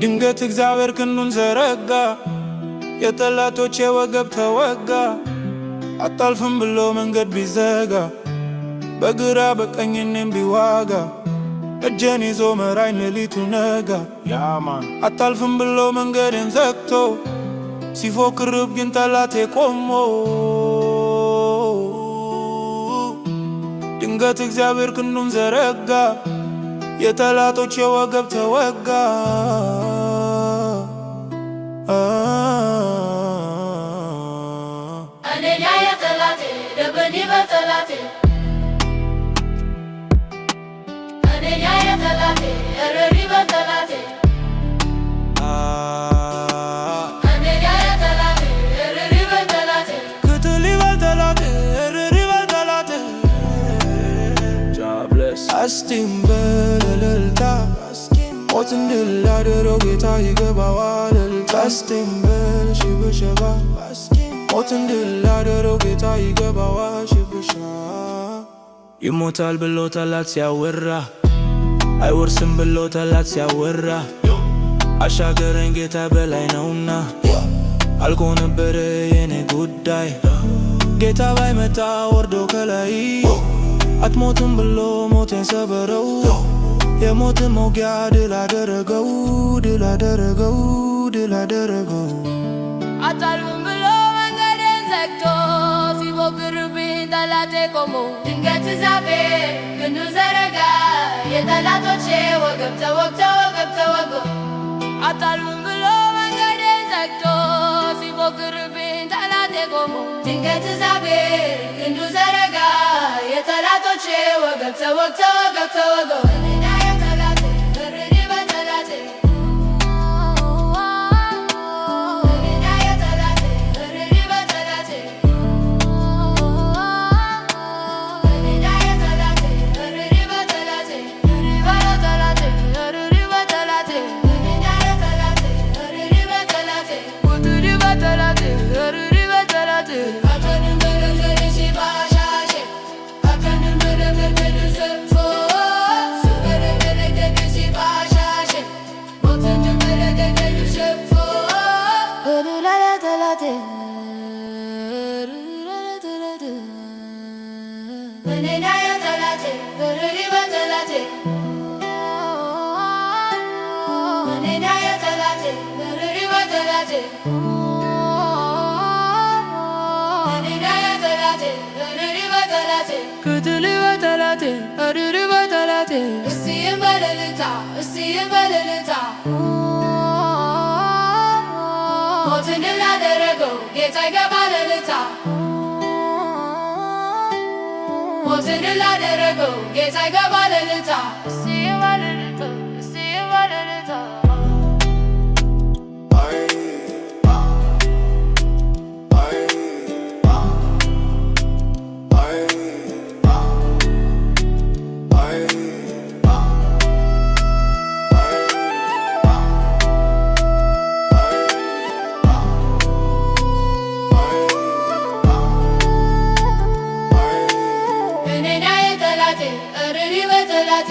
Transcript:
ድንገት እግዚአብሔር ክንዱን ዘረጋ፣ የጠላቶቼ ወገብ ተወጋ። አታልፍም ብሎ መንገድ ቢዘጋ፣ በግራ በቀኝ እኔም ቢዋጋ፣ እጄን ይዞ መራኝ ሌሊቱ ነጋ። አታልፍም ብሎ መንገድን ዘግቶ፣ ሲፎክርብ ግን ጠላቴ ቆሞ። ድንገት እግዚአብሔር ክንዱን ዘረጋ፣ የጠላቶቼ ወገብ ተወጋ። እኔን ያየ ጠላቴ ልብን ይበል ጠላቴ፣ እኔን ያየ ጠላቴ እርር ይበል ጠላቴ፣ እኔን ያየ ጠላቴ እርር ይበል ጠላቴ፣ ክትል ይበል ጠላቴ እርር ይበል ጠላቴ። አስቲም በእልልታ ሞትን ድል አድርጎ ጌታ ይገባዋል እልልታ። አስቲም በሽብሸባ ሞትን ድል አድርጎ ጌታ ይገባዋል ሽብሸባ። ይሞታል ብሎ ጠላት ሲያወራ፣ አይወርስም ብሎ ጠላት ሲያወራ፣ አሻገረኝ ጌታ በላይ ነውና አልቆ ነበረ የኔ ጉዳይ። ጌታ ባይመጣ ወርዶ ከላይ አትሞትም ብሎ ሞቴን ሰበረው። የሞትን መውጊያ ድል አደረገው፣ ድል አደረገው፣ ድል አደረገው። አታልፍም ብሎ መንገዴን ዘግቶ፣ ሲፎክርብኝ ጠላቴ ቆሞ። ድንገት እግዚአብሔር ክንዱን ዘረጋ፣ የጠላቶቼ ወገብ ተወግቶ ወገብ ተወጎ። አታልፍም ብሎ መንገዴን ዘግቶ፣ ሲፎክርብኝ ጠላቴ ቆሞ። ድንገት እግዚአብሔር ክንዱን ዘረጋ፣ የጠላቶቼ ወገብ ተወግቶ ወገብ ተወጎ። እኔን ያየ ጠላቴ እርር ይበል ጠላቴ፣ እኔን ያየ ጠላቴ እርር ይበል ጠላቴ፣ እኔን ያየ ጠላቴ እርር ይበል ጠላቴ፣ ክትል ይበል ጠላቴ እርር ይበል ጠላቴ። እስቲ ይበል እልልታ፣ እስቲ ይበል እልልታ፣ ሞትን ድል ላደረገው ጌታ ይገባል እልልታ። ሞትን ድል ላደረገው ጌታ ይገባል እልልታ። እስቲ ይበል እልልታ፣ እስቲ ይበል እልልታ። እኔን ያየ ጠላቴ እርር ይበል ጠላቴ